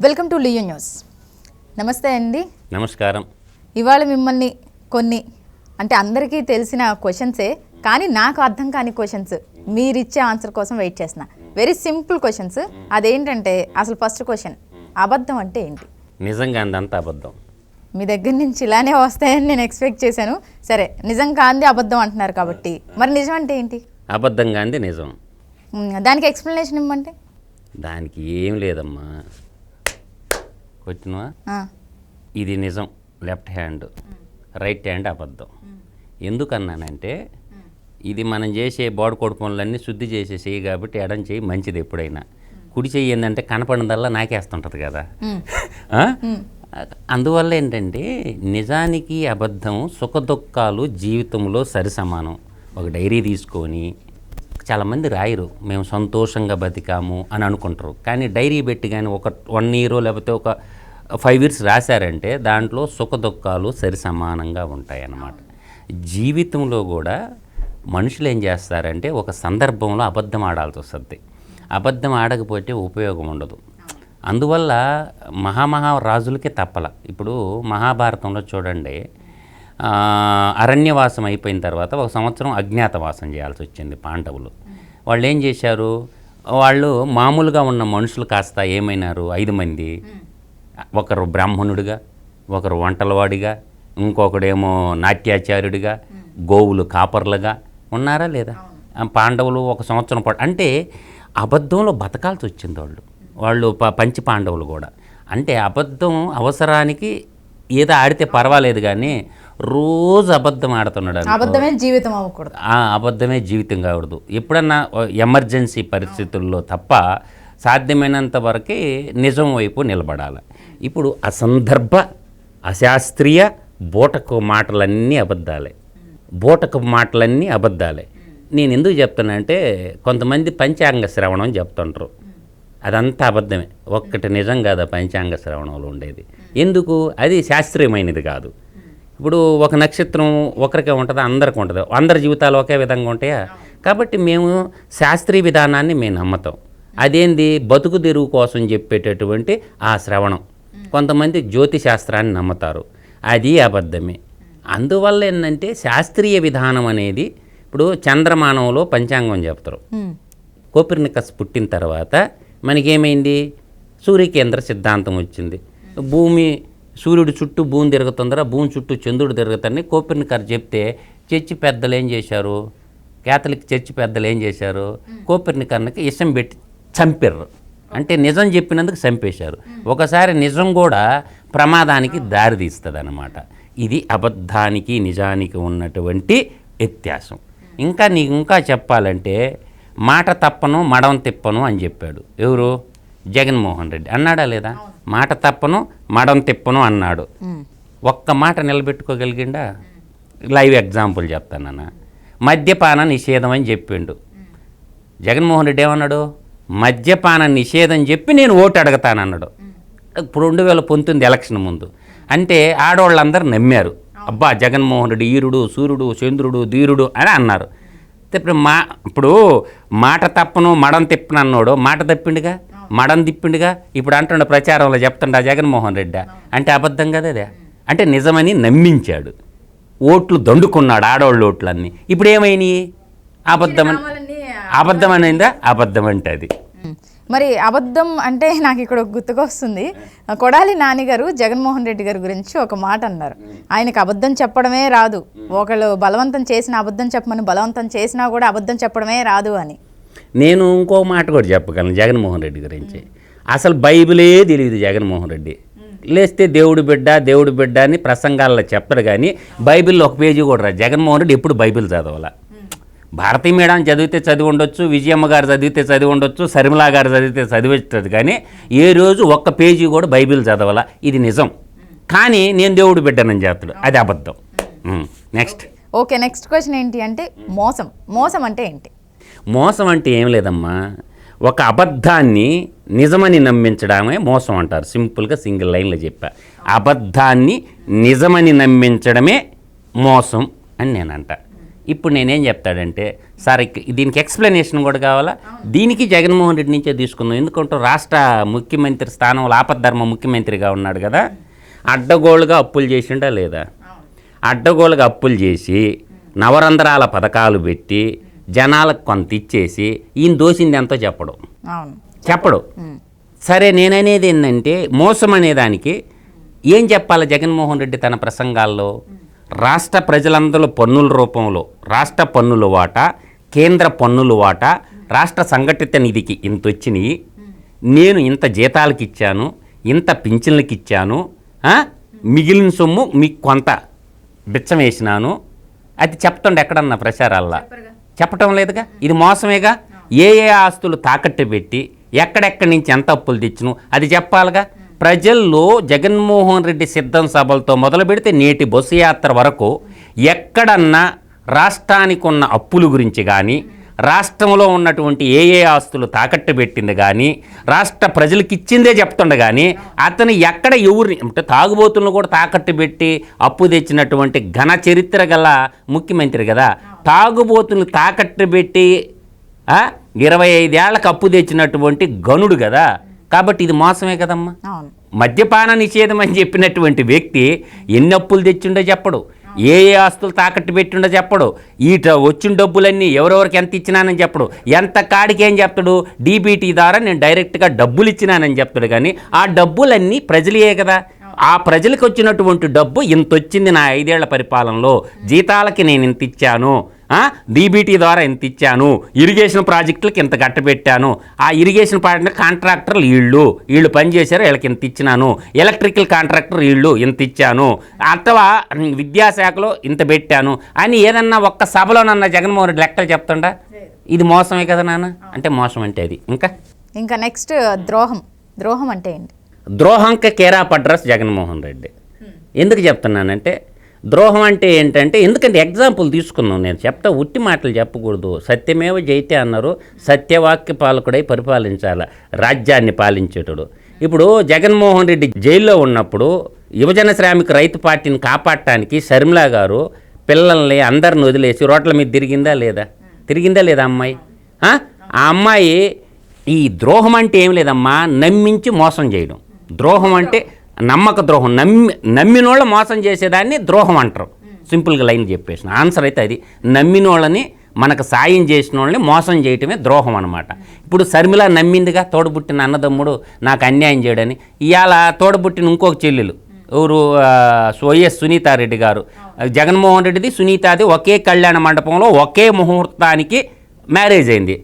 Welcome to Leo news. నమస్తే అండి. నమస్కారం. ఇవాళ మిమ్మల్ని కొన్ని అంటే అందరికీ తెలిసిన క్వశ్చన్సే కానీ నాకు అర్థం కాని క్వశ్చన్స్ మీరిచ్చే ఆన్సర్ కోసం వెయిట్ చేస్తున్నా. Very simple questions. అదేంటంటే అసలు ఫస్ట్ క్వశ్చన్, అబద్ధం అంటే ఏంటి? నిజంగా అందంతా అబద్ధం. మీ దగ్గర నుంచి ఇలానే వస్తాయని నేను ఎక్స్పెక్ట్ చేశాను. సరే, నిజం కాంది అబద్ధం అంటున్నారు కాబట్టి మరి నిజం అంటే ఏంటి? అబద్ధం కాంది నిజం. దానికి ఎక్స్ప్లెనేషన్ ఇవ్వమంటే? దానికి ఏం లేదమ్మా, కొట్టినవా ఇది నిజం లెఫ్ట్ హ్యాండ్, రైట్ హ్యాండ్ అబద్ధం. ఎందుకన్నానంటే ఇది మనం చేసే బోడకోడి పనులన్నీ శుద్ధి చేసేసేయి కాబట్టి ఎడం చేయి మంచిది. ఎప్పుడైనా కుడి చెయ్యి ఏంటంటే కనపడినదల్లా నాకేస్తుంటుంది కదా. అందువల్ల ఏంటంటే నిజానికి అబద్ధం సుఖ దుఃఖాలు జీవితంలో సరి సమానం. ఒక డైరీ తీసుకొని చాలామంది రాయరు మేము సంతోషంగా బతికాము అని అనుకుంటారు, కానీ డైరీ పెట్టి కానీ ఒక 1 year లేకపోతే ఒక 5 years రాశారంటే దాంట్లో సుఖ దుఃఖాలు సరి సమానంగా ఉంటాయి అన్నమాట. జీవితంలో కూడా మనుషులు ఏం చేస్తారంటే ఒక సందర్భంలో అబద్ధం ఆడాల్సి వస్తుంది. అబద్ధం ఆడకపోతే ఉపయోగం ఉండదు. అందువల్ల రాజులకే తప్పల. ఇప్పుడు మహాభారతంలో చూడండి, అరణ్యవాసం అయిపోయిన తర్వాత 1 సంవత్సరం అజ్ఞాతవాసం చేయాల్సి వచ్చింది పాండవులు. వాళ్ళు ఏం చేశారు, వాళ్ళు మామూలుగా ఉన్న మనుషులు కాస్త ఏమైనారు 5 మంది. ఒకరు బ్రాహ్మణుడిగా, ఒకరు వంటలవాడిగా, ఇంకొకడేమో నాట్యాచార్యుడిగా, గోవులు కాపర్లుగా ఉన్నారా లేదా? పాండవులు 1 సంవత్సరం పాటు అంటే అబద్ధంలో బతకాల్సి వచ్చింది వాళ్ళు పంచి పాండవులు కూడా. అంటే అబద్ధం అవసరానికి ఏదో ఆడితే పర్వాలేదు, కానీ రోజు అబద్ధం ఆడుతున్నాడు. అబద్ధమే జీవితం అవ్వకూడదు. అబద్ధమే జీవితం కాకూడదు. ఎప్పుడన్నా ఎమర్జెన్సీ పరిస్థితుల్లో తప్ప సాధ్యమైనంత వరకు నిజం వైపు నిలబడాలి. ఇప్పుడు అసందర్భ అశాస్త్రీయ బోటకు మాటలన్నీ అబద్ధాలే. నేను ఎందుకు చెప్తానంటే కొంతమంది పంచాంగ శ్రవణం చెప్తుంటారు, అదంతా అబద్ధమే. ఒక్కటి నిజం కాదు పంచాంగ శ్రవణంలో ఉండేది. ఎందుకు? అది శాస్త్రీయమైనది కాదు. ఇప్పుడు ఒక నక్షత్రం ఒకరికే ఉంటుందా? అందరికీ ఉంటుంది. అందరి జీవితాలు ఒకే విధంగా ఉంటాయా? కాబట్టి మేము శాస్త్రీయ విధానాన్ని మేము నమ్మతాం. అదేంది బతుకు తెరువు కోసం చెప్పేటటువంటి ఆ శ్రవణం. కొంతమంది జ్యోతిశాస్త్రాన్ని నమ్ముతారు, అది అబద్ధమే. అందువల్ల ఏంటంటే శాస్త్రీయ విధానం అనేది ఇప్పుడు చంద్రమానంలో పంచాంగం చెప్తారు. కోపర్నికస్ పుట్టిన తర్వాత మనకేమైంది? సూర్యకేంద్ర సిద్ధాంతం వచ్చింది. సూర్యుడు చుట్టూ భూమి తిరుగుతుందరా, భూమి చుట్టూ చంద్రుడు తిరుగుతాడని కోపర్నికస్ చెప్తే చర్చి పెద్దలు ఏం చేశారు? క్యాథలిక్ చర్చి పెద్దలు ఏం చేశారు? కోపర్నికస్కి ఇష్టం పెట్టి చంపారు. అంటే నిజం చెప్పినందుకు చంపేశారు. ఒకసారి నిజం కూడా ప్రమాదానికి దారితీస్తుంది అన్నమాట. ఇది అబద్ధానికి నిజానికి ఉన్నటువంటి వ్యత్యాసం. ఇంకా చెప్పాలంటే మాట తప్పను మడం తిప్పను అని చెప్పాడు. ఎవరు? జగన్మోహన్ రెడ్డి అన్నాడా లేదా? మాట తప్పను మడం తిప్పను అన్నాడు. ఒక్క మాట నిలబెట్టుకోగలిగిండా? Live example చెప్తానన్న. మద్యపాన నిషేధం అని చెప్పిండు. జగన్మోహన్ రెడ్డి ఏమన్నాడు? మద్యపాన నిషేధం చెప్పి నేను ఓటు అడుగుతానన్నాడు. ఇప్పుడు 2019 ఎలక్షన్ ముందు. అంటే ఆడవాళ్ళందరూ నమ్మారు, అబ్బా జగన్మోహన్ రెడ్డి ఈరుడు, సూర్యుడు, చంద్రుడు, ధీరుడు అని అన్నారు. ఇప్పుడు మాట తప్పను మడం తిప్పను అన్నాడు, మాట తప్పిండుగా, మడం తిప్పిండుగా. ఇప్పుడు అంటుండ ప్రచారంలో చెప్తుండా జగన్మోహన్ రెడ్డి అంటే అబద్ధం కదా అదే. అంటే నిజమని నమ్మించాడు, ఓట్లు దండుకున్నాడు, ఆడవాళ్ళు ఓట్లన్నీ. ఇప్పుడు ఏమైనాయి? అబద్ధం అయిందా? అబద్ధం అంటే అది. మరి అబద్ధం అంటే నాకు ఇక్కడ గుర్తుకొస్తుంది, కొడాలి నాని గారు జగన్మోహన్ రెడ్డి గారి గురించి ఒక మాట అన్నారు. ఆయనకు అబద్ధం చెప్పడమే రాదు, ఒకళ్ళు బలవంతం చేసిన అబద్ధం చెప్పమని బలవంతం చేసినా కూడా అబద్ధం చెప్పడమే రాదు అని. నేను ఇంకో మాట కూడా చెప్పగలను జగన్మోహన్ రెడ్డి గురించి. అసలు బైబిలే తెలియదు జగన్మోహన్ రెడ్డి. లేస్తే దేవుడు బిడ్డ అని ప్రసంగాల్లో చెప్తాడు, కానీ బైబిల్లో ఒక పేజీ కూడా రాదు. జగన్మోహన్ రెడ్డి ఎప్పుడు బైబిల్ చదవాలా? భారతీయ మేడం చదివితే చదివి ఉండొచ్చు, విజయమ్మ గారు చదివితే చదివి ఉండొచ్చు, శర్మిలా గారు చదివితే చదివిస్తుంది, కానీ ఏ రోజు ఒక్క పేజీ కూడా బైబిల్ చదవాలా. ఇది నిజం. కానీ నేను దేవుడు బిడ్డనని చేస్తాడు, అది అబద్ధం. నెక్స్ట్ క్వశ్చన్ ఏంటి అంటే మోసం అంటే ఏంటి? మోసం అంటే ఏం లేదమ్మా, ఒక అబద్ధాన్ని నిజమని నమ్మించడమే మోసం అంటారు. సింపుల్గా సింగిల్ లైన్లో చెప్పా. అబద్ధాన్ని నిజమని నమ్మించడమే మోసం అని నేను అంట. ఇప్పుడు నేనేం చెప్తాడంటే సార్ దీనికి ఎక్స్ప్లెనేషన్ కూడా కావాలా, దీనికి జగన్మోహన్ రెడ్డి నుంచే తీసుకుందాం. ఎందుకంటే రాష్ట్ర ముఖ్యమంత్రి స్థానంలో ఆపద్ధర్మ ముఖ్యమంత్రిగా ఉన్నాడు కదా, అడ్డగోలుగా అప్పులు చేసిండా లేదా? అడ్డగోలుగా అప్పులు చేసి నవరంధ్రాల పథకాలు పెట్టి జనాలకు కొంత ఇచ్చేసి ఈయన దోసింది ఎంతో చెప్పడు. సరే, నేననేది ఏంటంటే మోసం అనేదానికి ఏం చెప్పాలి జగన్మోహన్ రెడ్డి తన ప్రసంగాల్లో? రాష్ట్ర ప్రజలందరూ పన్నుల రూపంలో రాష్ట్ర పన్నుల వాటా, కేంద్ర పన్నుల వాటా, రాష్ట్ర సంఘటిత నిధికి ఇంత వచ్చినాయి, నేను ఇంత జీతాలకు ఇచ్చాను, ఇంత పింఛన్లకు ఇచ్చాను, మిగిలిన సొమ్ము మీకు కొంత బిచ్చం వేసినాను, అది చెప్తుండే ఎక్కడన్నా ప్రచారాల్లో చెప్పటం లేదుగా. ఇది మోసమేగా. ఏ ఆస్తులు తాకట్టు పెట్టి ఎక్కడెక్కడి నుంచి ఎంత అప్పులు తెచ్చినో అది చెప్పాలిగా. ప్రజల్లో జగన్మోహన్ రెడ్డి సిద్ధం సభలతో మొదలు పెడితే నేటి బస్సు యాత్ర వరకు ఎక్కడన్నా రాష్ట్రానికి ఉన్న అప్పుల గురించి కానీ, రాష్ట్రంలో ఉన్నటువంటి ఏ ఆస్తులు తాకట్టు పెట్టింది కానీ, రాష్ట్ర ప్రజలకు ఇచ్చిందే చెప్తుండే కానీ అతను ఎక్కడ ఎవరిని అంటే తాగుబోతులను కూడా తాకట్టు పెట్టి అప్పు తెచ్చినటువంటి ఘన చరిత్ర గల ముఖ్యమంత్రి కదా. తాగుబోతులు తాకట్టు పెట్టి 25 ఏళ్లకు అప్పు తెచ్చినటువంటి గనుడు కదా. కాబట్టి ఇది మోసమే కదమ్మా. మద్యపాన నిషేధం అని చెప్పినటువంటి వ్యక్తి ఎన్ని అప్పులు తెచ్చిండో చెప్పడు, ఏ ఆస్తులు తాకట్టు పెట్టిండో చెప్పడు, వచ్చిన డబ్బులన్నీ ఎవరెవరికి ఎంత ఇచ్చినానని చెప్పడు, ఎంత కాడికి ఏం చెప్తాడు, డీబీటీ ద్వారా నేను డైరెక్ట్గా డబ్బులు ఇచ్చినానని చెప్తాడు. కానీ ఆ డబ్బులన్నీ ప్రజలే కదా. ఆ ప్రజలకు వచ్చినటువంటి డబ్బు ఇంత వచ్చింది నా 5 ఏళ్ల పరిపాలనలో, జీతాలకి నేను ఇంత ఇచ్చాను, డీబీటీ ద్వారా ఇంత ఇచ్చాను, ఇరిగేషన్ ప్రాజెక్టులకి ఇంత గట్టపెట్టాను, ఆ ఇరిగేషన్ ప్రాజెక్టు కాంట్రాక్టర్లు వీళ్ళు పనిచేశారు, వీళ్ళకి ఇంత ఇచ్చినాను, ఎలక్ట్రికల్ కాంట్రాక్టర్ వీళ్ళు ఇంత ఇచ్చాను, అథవా విద్యాశాఖలో ఇంత పెట్టాను అని ఏదన్నా ఒక్క సభలోనన్నా జగన్మోహన్ రెడ్డి లెక్కలు చెప్తుండా? ఇది మోసమే కదా నాన్న. అంటే మోసం అంటే అది. ఇంకా నెక్స్ట్ ద్రోహం అంటే ఏంటి? ద్రోహంకి కేరాప్ అడ్రస్ జగన్మోహన్ రెడ్డి. ఎందుకు చెప్తున్నానంటే ద్రోహం అంటే ఏంటంటే, ఎందుకంటే ఎగ్జాంపుల్ తీసుకున్నాం, నేను చెప్తా, ఉట్టి మాటలు చెప్పకూడదు. సత్యమేవ జయితే అన్నారు, సత్యవాక్య పాలకుడై పరిపాలించాలి, రాజ్యాన్ని పాలించేటడు. ఇప్పుడు జగన్మోహన్ రెడ్డి జైల్లో ఉన్నప్పుడు యువజన శ్రామిక రైతు పార్టీని కాపాడటానికి షర్మిలా గారు పిల్లల్ని అందరిని వదిలేసి రోడ్ల మీద తిరిగిందా లేదా అమ్మాయి? ఆ అమ్మాయి ఈ ద్రోహం అంటే ఏం లేదమ్మా, నమ్మించి మోసం చేయడం. ద్రోహం అంటే నమ్మక ద్రోహం, నమ్మినోళ్ళ మోసం చేసేదాన్ని ద్రోహం అంటారు. సింపుల్గా లైన్ చెప్పేసిన ఆన్సర్ అయితే అది. నమ్మినోళ్ళని, మనకు సాయం చేసిన వాళ్ళని మోసం చేయటమే ద్రోహం అనమాట. ఇప్పుడు షర్మిల నమ్మిందిగా తోడబుట్టిన అన్నదమ్ముడు నాకు అన్యాయం చేయడని. ఇవాళ తోడబుట్టిన ఇంకొక చెల్లెలు ఎవరు, వైఎస్ సునీతారెడ్డి గారు, జగన్మోహన్ రెడ్డిది సునీతాది ఒకే కళ్యాణ మండపంలో ఒకే ముహూర్తానికి మ్యారేజ్ అయింది.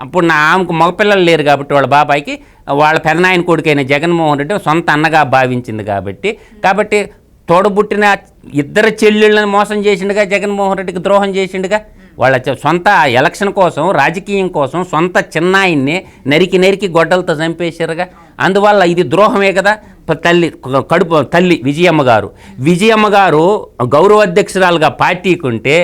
అప్పుడు ఆమెకు మగపిల్లలు లేరు కాబట్టి వాళ్ళ బాబాయికి వాళ్ళ పెదనాయన కొడుకైన జగన్మోహన్ రెడ్డి సొంత అన్నగా భావించింది కాబట్టి తోడబుట్టిన ఇద్దరు చెల్లెళ్ళని మోసం చేసిండుగా, జగన్మోహన్ రెడ్డికి ద్రోహం చేసిండుగా. వాళ్ళ సొంత ఎలక్షన్ కోసం, రాజకీయం కోసం సొంత చిన్నాయిన్ని నరికి గొడ్డలతో చంపేశారుగా. అందువల్ల ఇది ద్రోహమే కదా. తల్లి విజయమ్మ గారు గౌరవ అధ్యక్షురాలుగా పార్టీకుంటే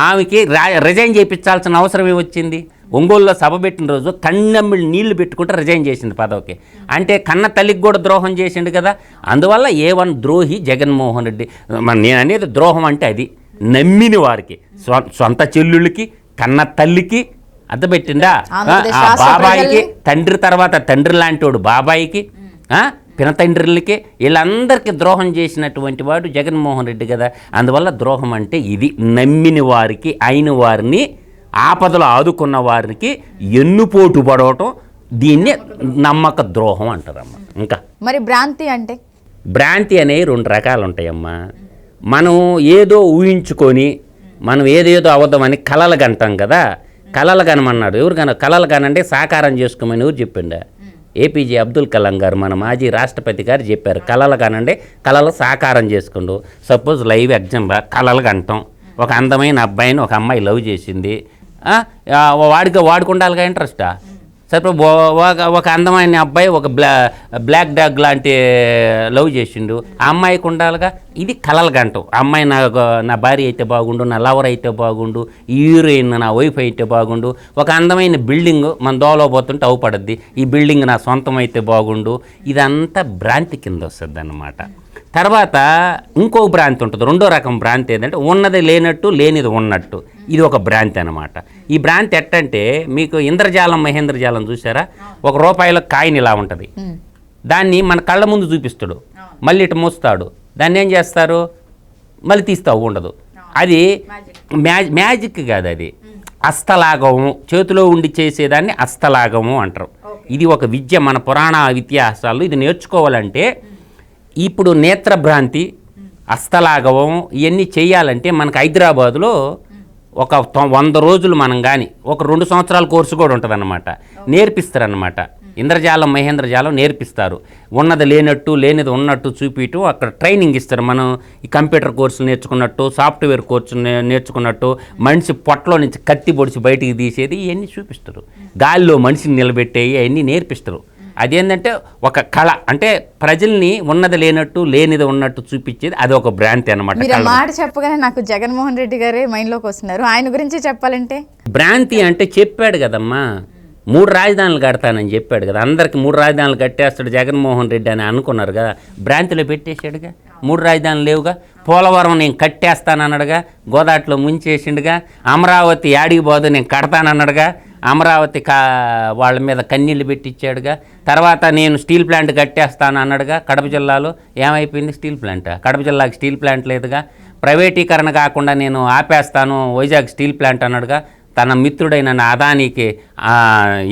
ఆమెకి రిజైన్ చేయించాల్సిన అవసరమే వచ్చింది. ఒంగోలులో సభ పెట్టిన రోజు కన్నమ్మిళ్ళు నీళ్లు పెట్టుకుంటే రిజైన్ చేసింది పదవికి. అంటే కన్న తల్లికి కూడా ద్రోహం చేసిండు కదా. అందువల్ల ద్రోహి జగన్మోహన్ రెడ్డి. నేను అనేది ద్రోహం అంటే అది, నమ్మిన వారికి, సొంత చెల్లుళ్ళకి, కన్న తల్లికి అద్దపెట్టిందా, బాబాయికి, తండ్రి తర్వాత తండ్రి లాంటి వాడు బాబాయికి, పినతండ్రులకి, వీళ్ళందరికీ ద్రోహం చేసినటువంటి వాడు జగన్మోహన్ రెడ్డి కదా. అందువల్ల ద్రోహం అంటే ఇది, నమ్మిన వారికి, అయిన వారిని, ఆపదలు ఆదుకున్న వారికి ఎన్నుపోటు పడవటం, దీన్నే నమ్మక ద్రోహం అంటారమ్మా. ఇంకా మరి భ్రాంతి అంటే? భ్రాంతి అనేవి 2 రకాలు ఉంటాయమ్మా. మనం ఏదో ఊహించుకొని మనం ఏదేదో అవద్దామని కలలు కంటాం కదా. కలలు కనమన్నాడు ఎవరు కలలు కనంటే సాకారం చేసుకోమని ఎవరు చెప్పిండా? ఏపీజే అబ్దుల్ కలాం గారు, మన మాజీ రాష్ట్రపతి గారు చెప్పారు. కలలు కానండి, కళలు సాకారం చేసుకుంటూ. సపోజ్ లైవ్ ఎగ్జాంపుల్, కళలు కంటాం. ఒక అందమైన అబ్బాయిని ఒక అమ్మాయి లవ్ చేసింది, వాడుకుండాలిగా ఇంట్రెస్టా? సరే ఒక అందమైన అబ్బాయి ఒక బ్లాక్ డాగ్ లాంటి లవ్ చేసిండు, ఆ అమ్మాయికి ఉండాలిగా. ఇది కలలు గంటం. ఆ అమ్మాయి నా భార్య అయితే బాగుండు, నా లవర్ అయితే బాగుండు, హీరోయిన్ నా వైఫ్ అయితే బాగుండు, ఒక అందమైన బిల్డింగ్ మన దోలో పోతుంటే అవుపడద్ది, ఈ బిల్డింగ్ నా సొంతం అయితే బాగుండు. ఇదంతా భ్రాంతి కింద వస్తుంది అన్నమాట. తర్వాత ఇంకో భ్రాంతి ఉంటుంది. రెండో రకం భ్రాంతి ఏంటంటే ఉన్నది లేనట్టు లేనిది ఉన్నట్టు. ఇది ఒక భ్రాంతి అన్నమాట. ఈ భ్రాంతి ఎట్టంటే మీకు ఇంద్రజాలం మహేంద్రజాలం చూసారా? ఒక రూపాయల కాయిన్ ఇలా ఉంటుంది, దాన్ని మన కళ్ళ ముందు చూపిస్తాడు, మళ్ళీ ఇటు మూస్తాడు, దాన్ని ఏం చేస్తారు, మళ్ళీ తీస్తావు ఉండదు. అది మ్యాజిక్ కాదు, అది హస్తలాఘవము, చేతిలో ఉండి చేసేదాన్ని హస్తలాఘవము అంటారు. ఇది ఒక విద్య, మన పురాణ ఇతిహాసాలు. ఇది నేర్చుకోవాలంటే ఇప్పుడు నేత్రభ్రాంతి, హస్తలాఘవం ఇవన్నీ చేయాలంటే మనకు హైదరాబాదులో ఒక 100 రోజులు మనం కానీ ఒక 2 సంవత్సరాల కోర్సు కూడా ఉంటుంది అన్నమాట. నేర్పిస్తారన్నమాట. ఇంద్రజాలం మహేంద్రజాలం నేర్పిస్తారు. ఉన్నది లేనట్టు లేనిది ఉన్నట్టు చూపించు అక్కడ ట్రైనింగ్ ఇస్తారు. మనం ఈ కంప్యూటర్ కోర్సులు నేర్చుకున్నట్టు, సాఫ్ట్వేర్ కోర్సు నేర్చుకున్నట్టు, మనిషి పొట్టలో నుంచి కత్తి పొడిచి బయటికి తీసేది ఇవన్నీ చూపిస్తారు. గాలిలో మనిషిని నిలబెట్టేవి అవన్నీ నేర్పిస్తారు. అదేంటంటే ఒక కళ, అంటే ప్రజల్ని ఉన్నది లేనట్టు లేనిది ఉన్నట్టు చూపించేది, అది ఒక భ్రాంతి అనమాట. మీరు ఆ మాట చెప్పగానే నాకు జగన్మోహన్ రెడ్డి గారే మైండ్లోకి వస్తున్నారు. ఆయన గురించి చెప్పాలంటే భ్రాంతి అంటే చెప్పాడు కదమ్మా, 3 రాజధానులు కడతానని చెప్పాడు కదా. అందరికి 3 రాజధానులు కట్టేస్తాడు జగన్మోహన్ రెడ్డి అని అనుకున్నారు కదా. భ్రాంతిలో పెట్టేశాడుగా. 3 రాజధానులు లేవుగా. పోలవరం నేను కట్టేస్తానన్నాడుగా, గోదాట్లో ముంచేసిండుగా. అమరావతి యాడికి పోదు నేను కడతానన్నాడుగా, అమరావతి వాళ్ళ మీద కన్నీళ్ళు పెట్టించాడుగా. తర్వాత నేను స్టీల్ ప్లాంట్ కట్టేస్తాను అన్నాడుగా. కడప జిల్లాలో ఏమైపోయింది స్టీల్ ప్లాంట్? కడప జిల్లాకి స్టీల్ ప్లాంట్ లేదుగా. ప్రైవేటీకరణ కాకుండా నేను ఆపేస్తాను వైజాగ్ స్టీల్ ప్లాంట్ అన్నాడుగా. తన మిత్రుడైన అదానికి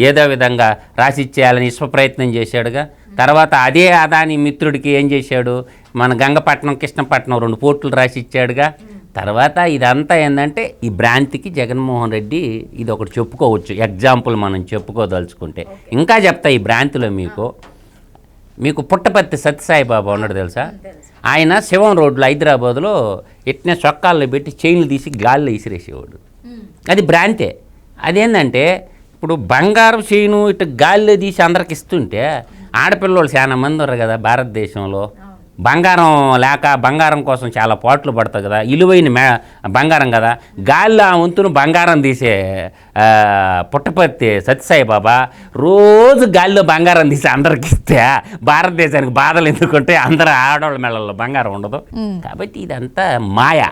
ఏదో విధంగా రాసిచ్చేయాలని విశ్వ ప్రయత్నం చేశాడుగా. తర్వాత అదే అదాని మిత్రుడికి ఏం చేశాడు, మన గంగపట్నం కృష్ణపట్నం 2 పోర్టులు రాసిచ్చాడుగా. తర్వాత ఇదంతా ఏంటంటే ఈ భ్రాంతికి జగన్మోహన్ రెడ్డి ఇది ఒకటి చెప్పుకోవచ్చు, ఎగ్జాంపుల్ మనం చెప్పుకోదలుచుకుంటే. ఇంకా చెప్తా ఈ భ్రాంతిలో మీకు పుట్టపర్తి సత్యసాయిబాబా ఉన్నాడు తెలుసా? ఆయన శివం రోడ్లో హైదరాబాద్లో ఎట్నే చొక్కాల్లో పెట్టి చైన్లు తీసి గాల్లో విసిరేసేవాడు. అది భ్రాంతే. అదేంటంటే ఇప్పుడు బంగారం చైను ఇటు గాల్లో తీసి అందరికి ఇస్తుంటే ఆడపిల్లలు చాలా మంది ఉన్నారు కదా భారతదేశంలో. బంగారం లేక బంగారం కోసం చాలా పాటలు పడతాయి కదా, ఇలువైన బంగారం కదా. గాల్లో ఆ వంతును బంగారం తీసే పుట్టపర్తి సత్యసాయిబాబా రోజు గాల్లో బంగారం తీసి అందరికి ఇస్తే భారతదేశానికి బాధలు ఎందుకుంటే అందరూ ఆడవాళ్ళ మెళ్ళల్లో బంగారం ఉండదు. కాబట్టి ఇదంతా మాయ.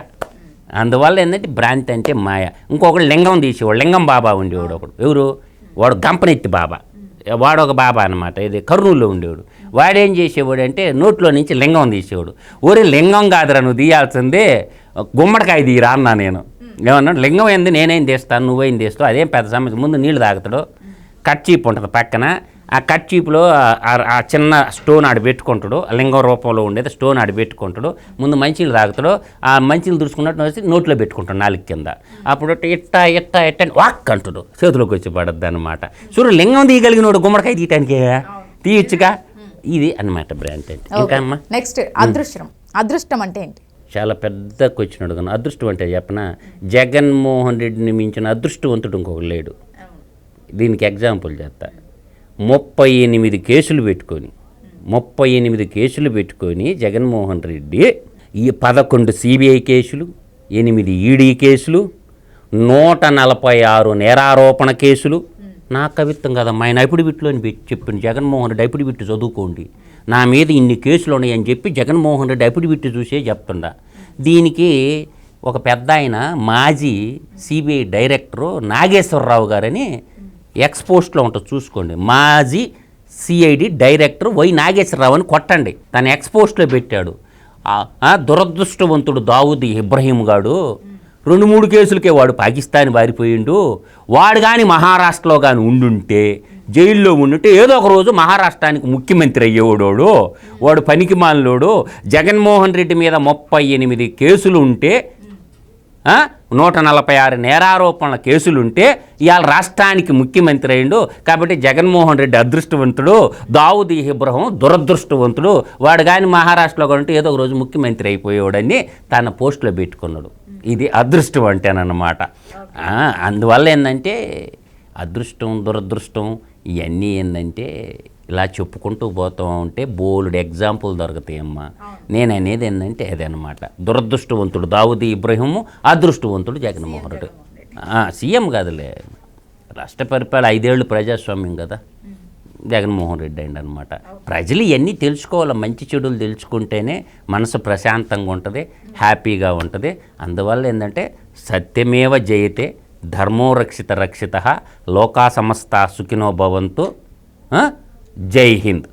అందువల్ల ఏంటంటే భ్రాంతి అంటే మాయ. ఇంకొకడు లింగం తీసేవాడు, లింగం బాబా ఉండేవాడు ఒకడు. ఎవరు వాడు? గంపనెత్తి బాబా. వాడు ఒక బాబా అనమాట. ఇది కర్నూలులో ఉండేవాడు. వాడేం చేసేవాడు అంటే నోట్లో నుంచి లింగం తీసేవాడు. ఊరి లింగం కాదురా నువ్వు తీయాల్సిందే, గుమ్మడికాయ తీయరా అన్నా నేను. ఏమన్నాడు? లింగం ఏంది, నేనేం తీస్తాను, నువ్వేం తీస్తావు, అదేం పెద్ద సమస్య. ముందు నీళ్ళు తాగుతాడు, కర్చీప్ ఉంటుంది పక్కన. ఆ కర్చీప్లో ఆ చిన్న స్టోన్ ఆడ పెట్టుకుంటాడు, లింగం రూపంలో ఉండేది స్టోన్ ఆడ పెట్టుకుంటాడు. ముందు మంచినీళ్ళు తాగుతాడు, ఆ మంచినీళ్ళు దుడుచుకున్నట్టు వచ్చి నోట్లో పెట్టుకుంటాడు నాలుగు కింద. అప్పుడు ఇట్ట వాక్ అంటాడు, చేతిలోకి వచ్చి పడద్దు అనమాట. చూడు లింగం తీయగలిగినోడు గుమ్మడికాయ తీయటానికి తీయచ్చుగా. ఇది అనమాట భ్రాంతి అంటే. ఇంకా అమ్మా నెక్స్ట్ అదృష్టం అంటే ఏంటి? చాలా పెద్ద క్వశ్చన్ అడుగును. అదృష్టం అంటే చెప్పనా, జగన్మోహన్ రెడ్డిని మించిన అదృష్టవంతుడు ఇంకొకరు లేడు. దీనికి ఎగ్జాంపుల్ చేస్తా. 38 కేసులు పెట్టుకొని జగన్మోహన్ రెడ్డి ఈ 11 సిబిఐ కేసులు, 8 ఈడీ కేసులు, 146 నేరారోపణ కేసులు. నా కవిత్వం కదమ్మా, ఆయన అఫిడవిట్లో చెప్పింది. జగన్మోహన్ రెడ్డి అఫిడవిట్ చదువుకోండి, నా మీద ఇన్ని కేసులు ఉన్నాయని చెప్పి జగన్మోహన్ రెడ్డి అఫిడవిట్ చూసే చెప్తుండా. దీనికి ఒక పెద్ద ఆయన మాజీ సిబిఐ డైరెక్టరు నాగేశ్వరరావు గారని ఎక్స్పోస్ట్లో ఉంటుంది చూసుకోండి. మాజీ సిఐడి డైరెక్టర్ వై నాగేశ్వరరావు అని కొట్టండి, తన ఎక్స్పోస్ట్లో పెట్టాడు. దురదృష్టవంతుడు దావుద్ ఇబ్రహీం గాడు 2-3 కేసులకే వాడు పాకిస్తాన్ పారిపోయిండు. వాడు కానీ మహారాష్ట్రలో కానీ ఉండుంటే, జైల్లో ఉండుంటే ఏదో ఒక రోజు మహారాష్ట్రానికి ముఖ్యమంత్రి అయ్యేవాడు. వాడు పనికిమాలినోడు. జగన్మోహన్ రెడ్డి మీద 38 కేసులు ఉంటే, 146 నేరారోపణల కేసులుంటే ఇవాళ రాష్ట్రానికి ముఖ్యమంత్రి అయ్యిండు. కాబట్టి జగన్మోహన్ రెడ్డి అదృష్టవంతుడు, దావుద్ ఇబ్రహీం దురదృష్టవంతుడు. వాడు కానీ మహారాష్ట్రలో ఉంటే ఏదో ఒక రోజు ముఖ్యమంత్రి అయిపోయేవాడని తన పోస్టులో పెట్టుకున్నాడు. ఇది అదృష్టం అంటేనమాట. అందువల్ల ఏంటంటే అదృష్టం దురదృష్టం ఇవన్నీ ఏంటంటే ఇలా చెప్పుకుంటూ పోతూ ఉంటే బోల్డ్ ఎగ్జాంపుల్ దొరుకుతాయమ్మా. నేను అనేది ఏంటంటే అదనమాట. దురదృష్టవంతుడు దావుదీ ఇబ్రహీము, అదృష్టవంతుడు జగన్మోహన్ రెడ్డి. సీఎం కాదులే, రాష్ట్ర పరిపాలన 5 ఏళ్ళు ప్రజాస్వామ్యం కదా, జగన్మోహన్ రెడ్డి అయింది అనమాట. ప్రజలు ఇవన్నీ తెలుసుకోవాలి, మంచి చెడులు తెలుసుకుంటేనే మనసు ప్రశాంతంగా ఉంటుంది, హ్యాపీగా ఉంటుంది. అందువల్ల ఏంటంటే సత్యమేవ జయతే, ధర్మో రక్షిత రక్షిత, లోకా సమస్త సుఖినో భవంతు. జై హింద్.